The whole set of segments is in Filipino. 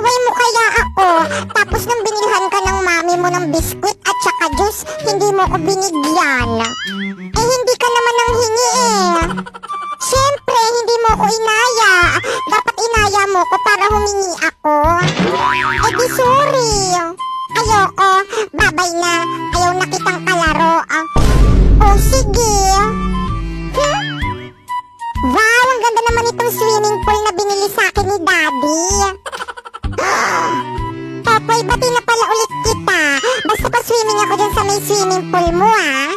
Iniway mo kaya ako, tapos nang binilhan ka ng mami mo ng biskwit at saka juice, hindi mo ko binigyan. Eh, hindi ka naman nang hingi eh. Siyempre, hindi mo ko inaya. Dapat inaya mo ko para humingi ako. Eh di sorry. Ayoko, babay na. Ayaw na kitang kalaro. Oh, sige. Wow, ang ganda naman itong swimming pool na binili sa akin ni Daddy. Popoy, bati na pala ulit kita. Basta pa swimming ako dyan sa may swimming pool mo, ah.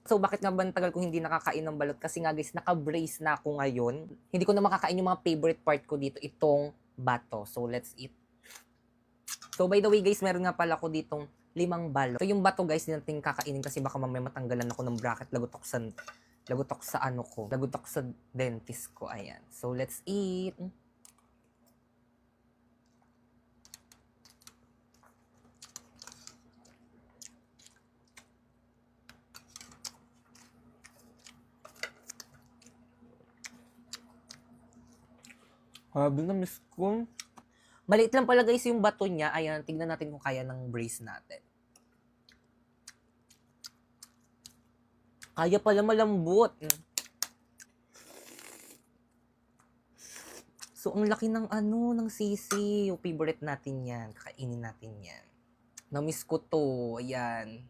So bakit nga ba tagal kong hindi nakakain ng balot? Kasi nga guys, naka-brace na ako ngayon. Hindi ko na makakain yung mga favorite part ko dito, itong bato. So let's eat. So by the way guys, meron nga pala ako ditong 5 balot. So yung bato guys, hindi natin kakainin kasi baka mamaya matanggalan ako ng bracket. Lagutok sa ano ko. Lagutok sa dentist ko. Ayan. So let's eat. Habi na miss ko. Maliit lang pala guys yung bato niya. Ayan, tignan natin kung kaya ng brace natin. Kaya pala malambot. So, ang laki ng ng sisi. Yung favorite natin yan. Kakainin natin yan. Na-miss ko to. Ayan.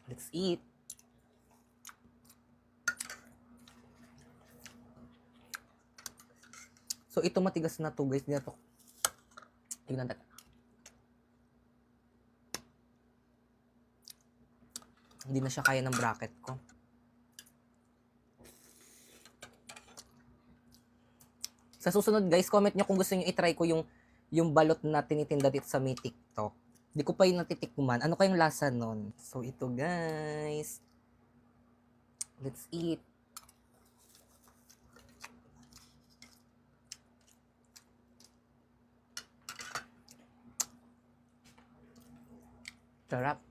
Let's eat. So, ito matigas na to guys. Tingnan natin. Hindi na siya kaya ng bracket ko. Sa susunod guys, comment nyo kung gusto nyo itry ko yung balot na tinitinda dito sa may TikTok. Hindi ko pa yung natitikman. Ano kayong lasa nun? So, ito guys. Let's eat. Sarap.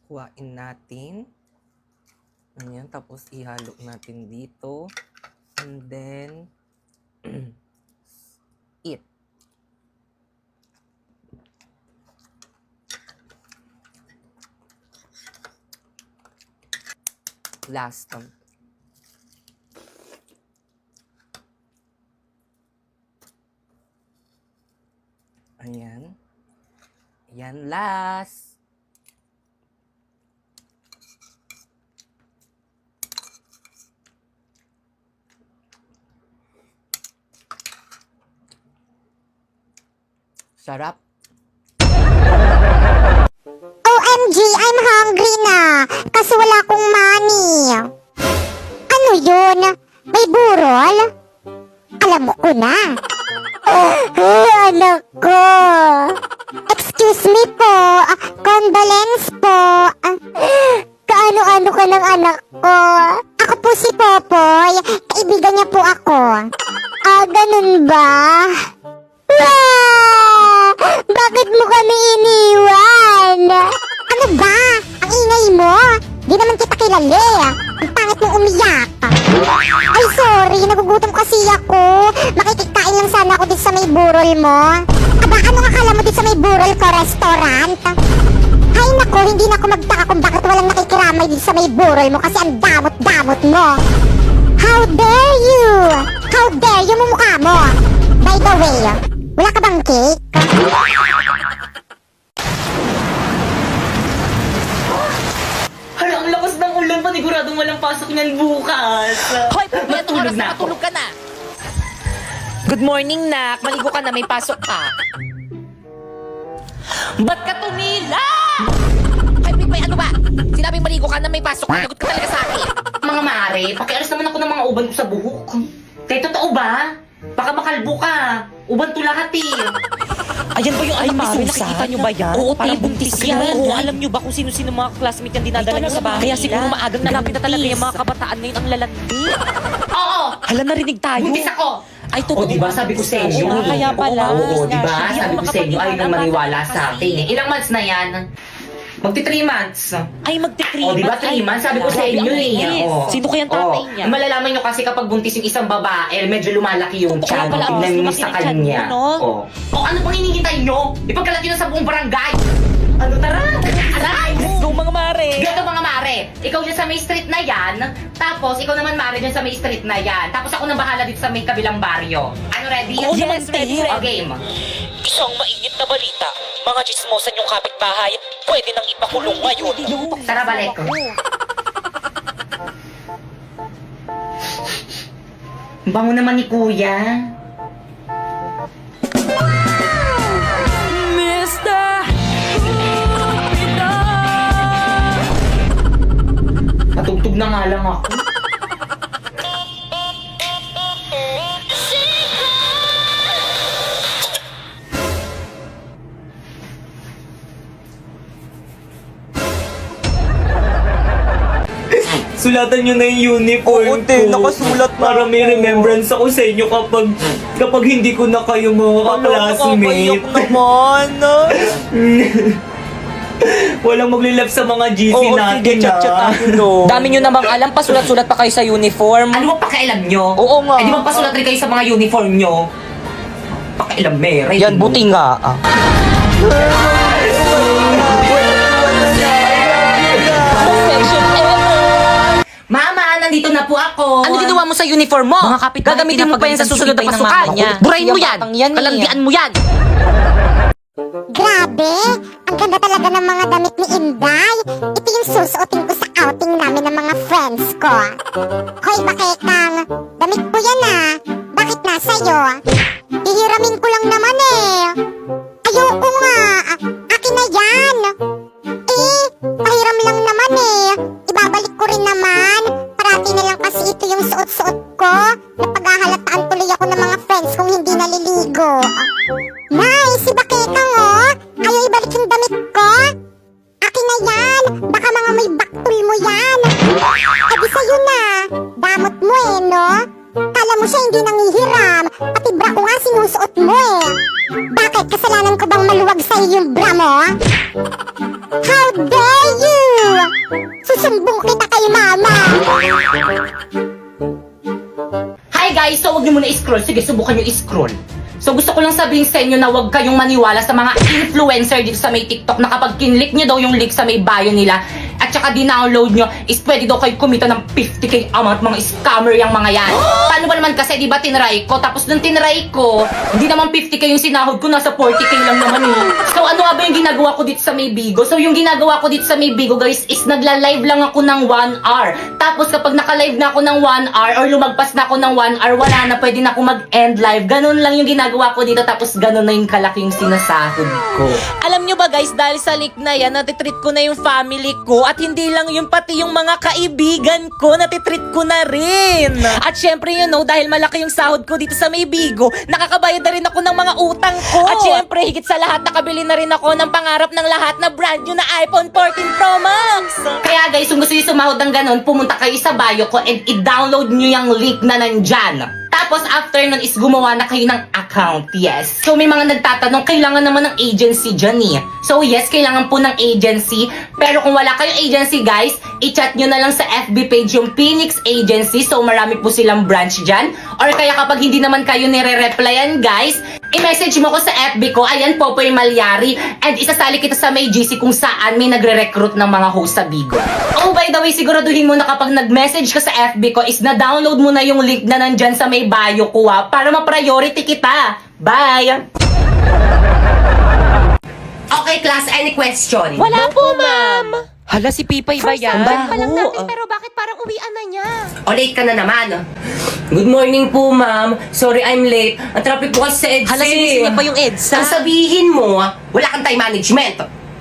Kuhain natin. Ayan, tapos ihalo natin dito. And then, eat. Last one. Ayan. Ayan, last. Sarap. OMG, I'm hungry na. Kasi wala akong money. Ano yun? May burol? Alam mo ko na. Anak ko. Excuse me po. Condolence po. Kaano-ano ka ng anak ko? Ako po si Popoy. Kaibigan niya po ako. Ganun ba? Bakit mo kami iniwan? Ano ba? Ang ingay mo? Di naman kita kilala. Ang pangit mong umiyak. Ay, sorry. Nagugutom kasi ako. Makikikain lang sana ako dito sa may burol mo. Aba, anong akala mo dito sa may burol ko restaurant? Ay, nako. Hindi na ako magtaka kung bakit walang nakikiramay dito sa may burol mo kasi ang damot-damot mo. How dare you? How dare you mumukha mo? By the way, wala ka bang cake? Hala, ang lakas ng ulan. Paniguradong walang pasok niyan bukas. Hoy, Matulog na ako. Matulog ka na. Good morning, Nak. Maligo ka na, may pasok ka. Ba't ka tumila? May ano ba? Sinabing maligo ka na, may pasok. Nagot ka talaga sa akin. Mga mare, pakialis naman ako ng mga uban ko sa buhok. Kaya totoo ba? Baka makalbo ka. Uban to lahat eh. Ayan ba yung anak ni Susan? Nakikita nyo ba yan? Oo, Parang buntis yan. Oo, alam nyo ba kung sino-sino mga classmate yan dinadala nyo sa bahay? Kaya siguro maagang nalapit na talaga yung mga kabataan ngayon ang lalandi. Oo! Hala, narinig tayo. Buntis ako! Ay, totoo. O, di ba? Sabi ko sa inyo. Oo, kaya pala. Oo, di ba? Hindi Sabi ako ko sa inyo, ayaw nang maniwala kasi. sa akin eh. Ilang months na yan? Magti 3 months. Ay, magti-3 O, di ba 3 months? Sabi ko sa inyo eh. O. Sino kayang tatay niya? Malalaman nyo kasi kapag buntis yung isang babae, medyo lumalaki yung Totoo tiyan. pala, oh, Tignan nyo lumaki sa yung tiyan kanya. mo, no? O. O, ano pang hinihintay nyo? Ipagkalat nyo na sa buong barangay. Ano, tara? Aray! Let's go, mga mare! Gato mga mare, ikaw dyan sa may street na yan, tapos ikaw naman mare dyan sa may street na yan, tapos ako nang bahala dito sa may kabilang baryo. Ano, ready? Oo naman, ready. O, game. Isang mainit na balita. Mga chismosan yung kapitbahay, pwede nang ipakulong ngayon. Tara, balik ko. Bango naman ni kuya. Patugtog na nga lang ako. Sulatan nyo na yung uniform ko. Nakasulat na. Para may remembrance ako sa inyo kapag hindi ko na kayo mga ka-classmate. naman. Walang maglilap sa mga GC natin, ha? Dami nyo namang alam, pasulat-sulat pa kayo sa uniform. Ano ba pakialam nyo? Oo nga. Eh di ba pasulat rin kayo sa mga uniform nyo? Pakialam, Mary. Yan, buti nga. Mama, nandito na po ako. Ano ginawa mo sa uniform mo? Mga kapitbahay, Gagamitin mo pa yan sa susunod na pinapagalitan pasukan. si Tibay ng mama ko. Burahin mo Yung yan. batang yan eh. Kalandian mo yan. Grabe! Ang ganda talaga ng mga damit ni Inday. Ito yung susuotin ko sa outing namin ng mga friends ko. Hoy, Bakekang! Damit ko yan ah! Bakit nasa'yo? Hihiramin ko lang naman eh! Ayoko nga! Akin na yan! Eh, pahiram lang naman eh! Ibabalik ko rin naman! Parati na lang kasi ito yung suot-suot ko. Napaghahalataan tuloy ako ng mga friends kung hindi naliligo. Nice! Si Bakekang oh! Ayaw ibalik yung damit ko! Akin na yan! Baka mga may baktul mo yan! Adi sa'yo na! Damot mo eh, no? Kala mo siya hindi nangihiram! Pati bra ko nga sinusuot mo eh! Bakit? Kasalanan ko bang maluwag sa'yo yung bra mo? How dare you! Susumbong kita kay mama! Hi guys! So, huwag niyo muna i-scroll. Sige, subukan niyo i-scroll. So, gusto ko lang sabihin sa inyo na huwag kayong maniwala sa mga influencer dito sa may TikTok na kapag kinlik niyo daw yung link sa may bio nila at saka dinownload nyo is pwede daw kayo kumita ng 50k amount. Mga scammer yung mga yan. Paano ba naman kasi, di ba tinry ko? Tapos nung tinry ko, hindi naman 50k yung sinahod ko, nasa 40k lang naman eh. So, ano nga ba yung ginagawa ko dito sa may Bigo? So, yung ginagawa ko dito sa may Bigo, guys, is nagla-live lang ako ng 1 hour. Tapos, kapag naka-live na ako ng 1 hour or lumagpas na ako ng 1 hour, wala na, pwede na ako mag-end live. Ganun lang yung ginagawa ko dito. Tapos, ganun na yung kalaking sinasahod ko. Alam nyo ba guys, dahil sa leak na yan, natitreat ko na yung family ko at hindi lang yung pati yung mga kaibigan ko, natitreat ko na rin. At syempre you know, dahil malaki yung sahod ko dito sa may Bigo, nakakabayad na rin ako ng mga utang ko. At syempre, higit sa lahat, nakabili na rin ako ng pangarap ng lahat na brand new na iPhone 14 Pro Max. Kaya guys, kung gusto nyo sumahod ng ganun, pumunta kayo sa bio ko and i-download nyo yung link na nandyan. Tapos after nun is gumawa na kayo ng account, yes. So may mga nagtatanong, kailangan naman ng agency dyan eh. So yes, kailangan po ng agency. Pero kung wala kayong agency guys, i-chat nyo na lang sa FB page yung Phoenix Agency. So marami po silang branch dyan. Or kaya kapag hindi naman kayo nire-replyan guys, i-message mo ko sa FB ko, ayan Popoy Malyari. And isasali kita sa may GC kung saan may nagre-recruit ng mga host sa Bigo. Oh, by the way, siguraduhin mo na kapag nag-message ka sa FB ko is na-download mo na yung link na nandyan sa may bio ko para ma-priority kita. Bye! Okay, class, any question? Wala po, ma'am. Hala, si Pipay ba yan? pero bakit parang uwian na niya? O, late ka na naman. Good morning po, ma'am. Sorry, I'm late. Ang traffic po kasi sa EDSA. Hala, sinising niya pa yung EDSA. Ang sabihin mo, wala kang time management.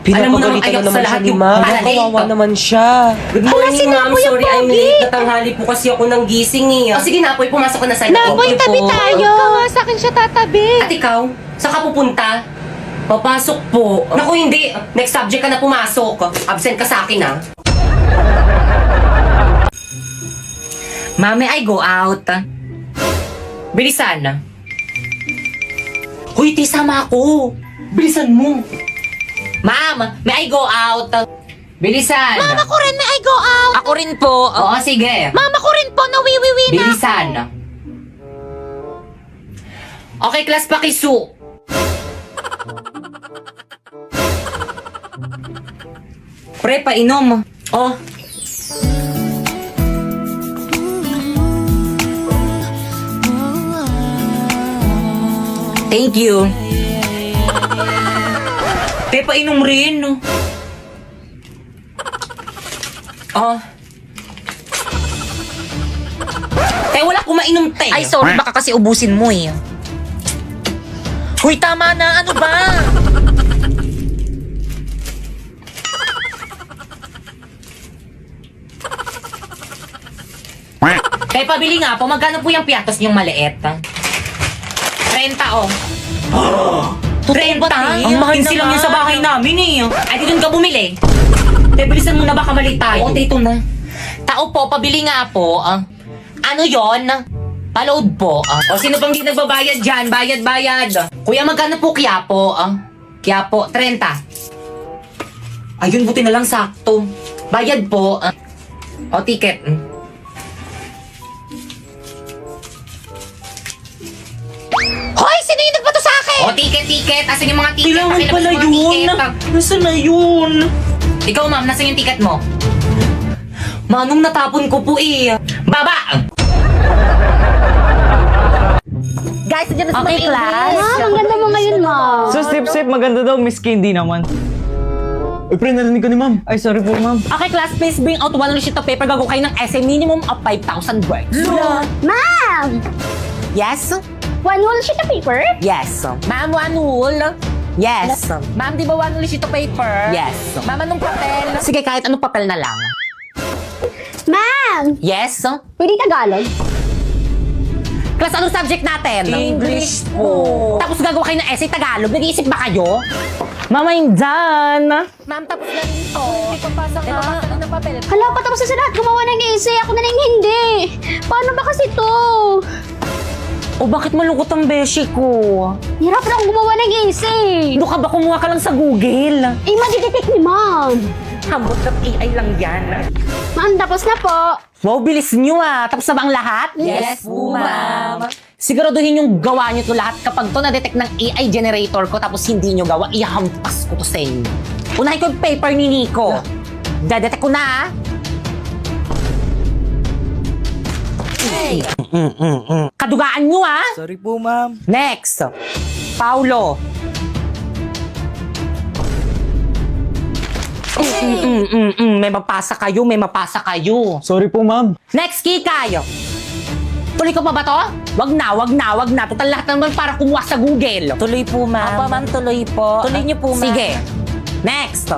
Alam mo naman Pinapagalitan kayo na naman sa siya lahat ni yung ma'am. late. Kawawa naman siya. Good morning, ma'am. Sorry, I'm late. Natanghali po kasi ako ng gising eh. O sige, Napoy, pumasok ka na sa Napoy, tabi tayo. Ikaw nga sa akin siya tatabi. At ikaw, saan ka pupunta? Papasok po. Naku, hindi. Next subject ka na pumasok. Absent ka sa akin, ha? Ma'am, may I go out? Bilisan. Hoy, Ti, sama ako. Bilisan mo. Ma'am, may I go out? Bilisan. Mama ko rin, may I go out. Ako rin po. Oo, sige. Mama ko rin po, nawiwiwi na. Bilisan. Okay, class, pakisu. Pre, painom. Oh. Thank you. Pre, painom rin. Oh. Te, wala akong mainom, te. Ay, sorry, baka kasi ubusin mo eh. Hoy, tama na. Ano ba? Kaya pabili nga po, magkano po yung piatos niyong maliit? 30 oh. 30? Ang mahal Kinsi lang naman. yun sa bahay namin eh. Ay, di dun ka bumili. Te, bilisan mo na baka mali tayo. Oo, dito na. Tao po, pabili nga po. Ano yon? Paload po. O sino pang di nagbabayad dyan? Bayad. Kuya, magkano po Quiapo? Quiapo, 30. Ayun, buti na lang sakto. Bayad po. O, ticket. Hoy, sino yung nagbato sa akin? O, ticket. Asan yung mga ticket? Kailangan Pakilabas pala yung mga yun. ticket. Nasaan na yun? Ikaw, ma'am, nasan yung ticket mo? Manong natapon ko po eh. Baba! Guys, nandiyan na si Okay, Ma'am class. Ingrid. Ang ganda mo ngayon, ma. So, sip, maganda daw, Miss Candy naman. Uy, pre, narinig ko ni ma'am. Ay, sorry po, ma'am. Okay, class, please bring out 1 sheet of paper. Gagawa kayo ng essay minimum of 5,000 words. Ma'am! Yes? One whole sheet of paper? Yes. Ma'am, 1 whole? Yes. Ma'am, di ba 1 whole sheet of paper? Yes. Ma'am, anong papel? Sige, kahit anong papel na lang. Ma'am! Yes? Pwede Tagalog? Class, anong subject natin? English po. Tapos gagawa kayo ng essay Tagalog. Nag-iisip ba kayo? Mama, dyan. Ma'am, tapos na rin to. Ipapasa nga. Ipapasa na ng papel. Hala, patapos na sa lahat. Gumawa ng essay. Ako na lang hindi. Paano ba kasi to? O bakit malungkot ang beshi ko? Hirap na akong gumawa ng essay. Ano ka ba? Kumuha ka lang sa Google. Eh, madidetect ni ma'am. Hambot ng AI lang yan. Ma'am, tapos na po. Wow, bilis nyo ah. Tapos na ba ang lahat? Yes po, ma'am. Siguraduhin yung gawa nyo to lahat. Kapag to na-detect ng AI generator ko tapos hindi nyo gawa, ihampas ko to sa inyo. Unahin ko yung paper ni Nico. Dadetect ko na ah. Hey. Kadugaan nyo ah. Sorry po, ma'am. Next. Paulo. May mapasa kayo. Sorry po, ma'am. Next, Kikay. Tuloy ko pa ba to? Wag na. Total lahat naman para kumuha sa Google. Tuloy po, ma'am. Apa, ma'am, tuloy po. Tuloy niyo po, ma'am. Sige. Next.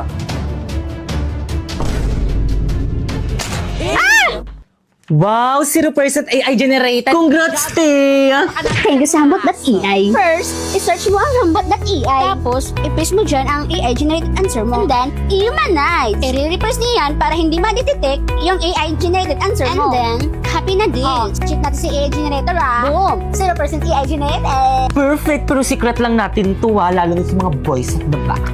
Wow, 0% AI generated. Congrats, te. Thank you sa hambot.ai. First, i-search mo ang hambot.ai. Tapos, i-paste mo dyan ang AI-generated answer mo. And then, i-humanize. I-reverse niya yan para hindi ma-detect yung AI-generated answer mo. And then, copy na din. Check natin si AI generator Boom! 0% AI generated. Perfect, pero secret lang natin to lalo na sa mga boys at the back.